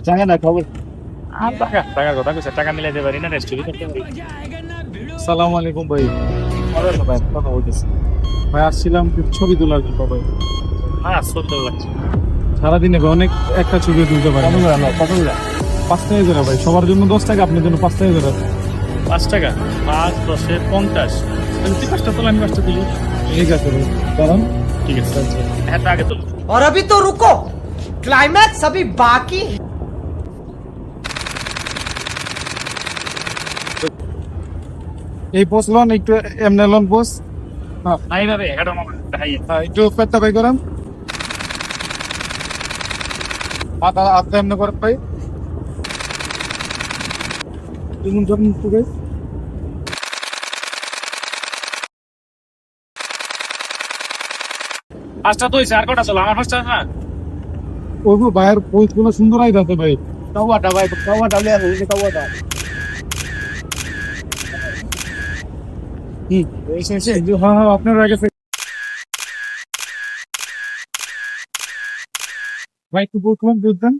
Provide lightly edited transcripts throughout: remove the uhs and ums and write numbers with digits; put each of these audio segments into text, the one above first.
টাকা না খবর। টাকার কথা কইছে, টাকা মিলাইতে পারি না, রেস্টুরেন্ট করতে পারি। সালাম আলাইকুম ভাই। ভাই কথা বলতেছি ভাই, আসছিলাম কিছু ছবি তোলার জন্য ভাই। হ্যাঁ, সুন্দর লাগছে। সারাদিনে ভাই অনেক একটা ছবি তুলতে পারি। কত 5 টাকা করে ভাই, সবার জন্য 10 টাকা, আপনার জন্য 5 টাকা করে। 5 টাকা, 5 10 50। তুই 5টা তোলা, আমি 5টা তুলি। ঠিক আছে ভাই, কারণ ঠিক আছে, হ্যাঁ আগে তুল। और अभी तो रुको, क्लाइमैक्स अभी बाकी है। এই পোস্ট লন একটু, এমনি লন পোস্ট। নাই ভাবে হেডো মামা দেখাই। একটু পেটটা ভাই করেন, মাথা আপনি এমনি করেন ভাই। তুমি ধরুন একটু ভাই। পাঁচটা তো হইছে, আর কটা চলো? আমার 5টা না। ওই ভাইয়ের পোস্ট গুলো সুন্দর আইতাছে ভাই। কাওয়াটা ভাই, কাওয়াটা লে আর ওই কাওয়াটা হ্যাঁ হ্যাঁ, আপনার আগে ভাই একটু পোস্ট করুন, বুঝতেন।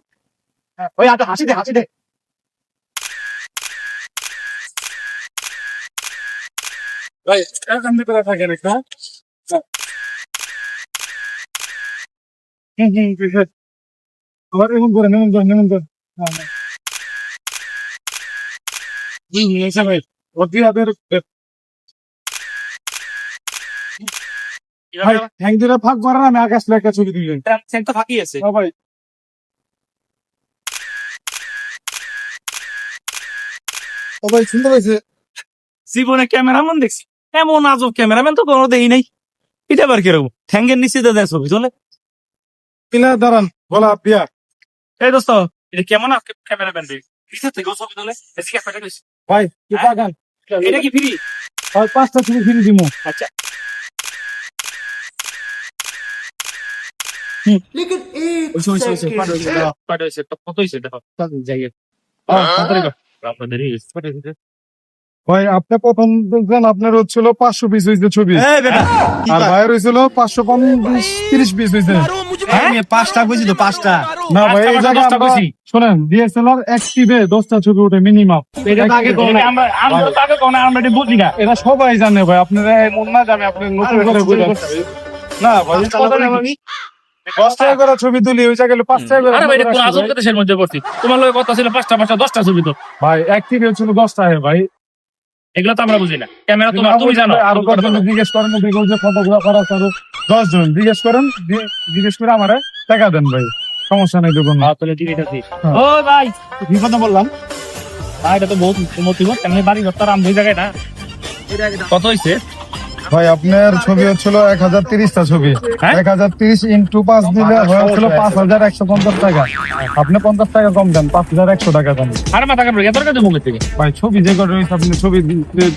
ওই আটা হাসি দে, হাসি দে। ভাই এখান থেকে থাকেন একটা। ঠিক আছে। আবার এমন করেন, এমন করেন, এমন করেন। এসে ভাই অতি হাতের ভাই হ্যাং দিলে ফাঁক করেন, আমি আকাশ একটা ছবি দিলেন। সেন তো ফাঁকি আছে। ভাই ও ভাই সুন্দর হয়েছে। জীবনে ক্যামেরাম্যান দেখছি, এমন আজব ক্যামেরাম্যান তো কোনো দেই নাই। এটা আবার কিরকম ঠ্যাঙ্গের নিচে দেয় ছবি চলে। পিলা দাঁড়ান, গোলাপ দিয়া। এই দোস্ত, এটা কেমন ক্যামেরাম্যান রে? পিছন থেকে ছবি তোলে, এসে ক্যামেরা কইছে। ভাই কি পাগান, এটা কি ফ্রি? ভাই 5টা ছবি ফিরে দিমু। আচ্ছা, लेकिन एक ওইসে ওইসে ওইসে सेकंड পাট হইছে তো কত হইছে দেখো। যাই তাড়াতাড়ি কর, আপনাদের দেরি হইছে। পাট হইছে। ভাই আপনি প্রথম দেখলেন আপনার হচ্ছিল 500 পিস হয়েছে ছবি, আর ভাইয়ের হয়েছিল 530 পিস হয়েছে। আমি 5টা কইছি তো, 5টা। না ভাই এই জায়গায় 10টা আমরা কইছি। শোনেন, ডিএসএলআর অ্যাক্টিভে 10টা ছবি ওঠে মিনিমাম। এটা তো আগে কোন আমরা তো আগে কোন আমরা এটা বুঝি না। এটা সবাই জানে ভাই, আপনারা এমন না যে আমি আপনার নতুন করে বলে না ভাই। আমি 10 টাকা করে ছবি তুলি, ওই জায়গায় 5 টাকা করে। আরে ভাই, এটা কোন আজব দেশের মধ্যে পড়ছি? তোমার লগে কথা ছিল 5টা 10টা ছবি তো। ভাই অ্যাক্টিভে হচ্ছিল 10 টাকা ভাই। এগুলো তো আমরা বুঝি না। ক্যামেরা তোমার, তুমি জানো। আরো কতজন জিজ্ঞেস করেন, দেখো যে ফটোগ্রাফার আছে আরো 10 জন, জিজ্ঞেস করেন, জিজ্ঞেস করে আমারে টাকা দেন ভাই, সমস্যা নেই দেখুন। তাহলে ঠিক আছে। হ্যাঁ। ও ভাই, কি কথা বললাম? এটা তো বহুত মোটিভ। কেমনি বাড়ি ঘরটা রাম দুই জায়গায় না। কত হইছে? ভাই আপনার ছবি হচ্ছিল 1030টা ছবি, হ্যাঁ? 1030 ইন্টু 5 দিলে হয়েছিল 5150 টাকা। আপনি 50 টাকা কম দেন, 5100 টাকা দেন। আরে মাথা কামড়ে এত টাকা মুখে থেকে। ভাই ছবি যে কটা হয়েছে আপনি ছবি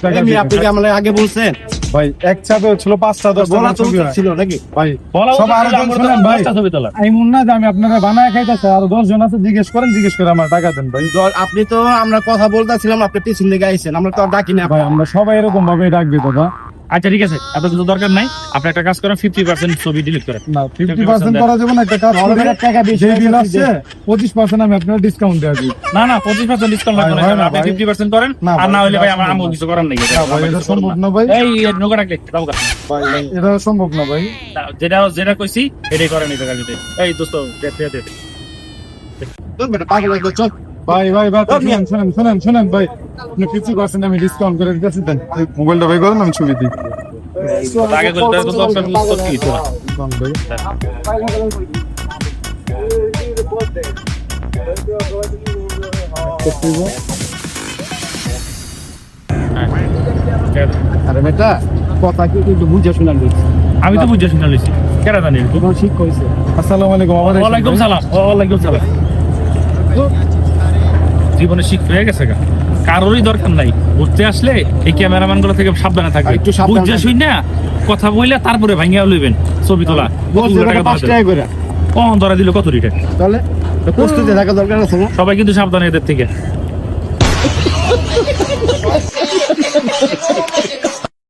টাকা এমনি দিবেন। আপনি কি আমাকে আগে বলছেন? ভাই এক চাপে হচ্ছিল 5টা 10টা বলা তো ছবি উচিত হয়। ছিল নাকি? ভাই বলা সব উচিত আরো ছিল, জন আমরা তো শুনেন ভাই, 10টা ছবি তোলা। এমন না যে আমি আপনারা বানায় খাইতেছে, আরো 10 জন আছে, জিজ্ঞেস করেন, জিজ্ঞেস করে আমার টাকা দেন ভাই। আপনি তো আমরা কথা বলতেছিলাম, আপনি পিছন দিকে আইছেন, আমরা তো আর ডাকি না। ভাই আমরা সবাই এরকম ভাবে ডাকবি দাদা। আচ্ছা ঠিক আছে, এত কিছু দরকার নাই। আপনি একটা কাজ করেন, 50% ছবি ডিলিট করেন। না 50% করা যাবে না, একটা কাজ করি, টাকা বেশি যে বিল আসছে 25% আমি আপনার ডিসকাউন্ট দেওয়া দিই। না না, 25% ডিসকাউন্ট লাগবে ভাই, না। না, আপনি ভাই। 50% করেন, না, আর ভাই, না হলে ভাই এটা আমার সম্ভব কিছু করার নাই। না ভাই, এটা সম্ভব না ভাই। এই নৌকা রাখলে দাও কাছে। ভাই এটা সম্ভব না ভাই। যেটা যেটা কইছি এটাই করেন এই টাকা দিতে। এই দোস্ত দে। তোর বেটা পাগল হয়ে গেছে, চল। ভাই ভাই ভাই শুনেন ভাই, আপনি 50% আমি ডিসকাউন্ট করে দিতেছি, দেন মোবাইলটা ভাই করেন, আমি ছবি দিই। আগে কইতে তো অপশন তো কি তো। ডিসকাউন্ট ভাই। আরে বেটা, কথা কি একটু বুঝে শুনান দিচ্ছি। আমি তো বুঝে শুনে লইছি। কেন জানি? তোমার ঠিক কইছে। আসসালামু আলাইকুম। ওয়ালাইকুম সালাম। ওয়ালাইকুম সালাম। জীবনে শিখ হয়ে গেছে গা, কারোরই দরকার নাই। ঘুরতে আসলে এই ক্যামেরাম্যান গুলো থেকে সাবধানে থাকবে। একটু সাবধানে বুঝে শুই না কথা বইলে তারপরে ভাঙিয়া লইবেন ছবি তোলা। বলছে বেটা 5 টাকা করে। কখন ধরা দিল কত রিটে? তাহলে তো প্রস্তুতি থাকা দরকার আছে না? সবাই কিন্তু সাবধানে এদের থেকে।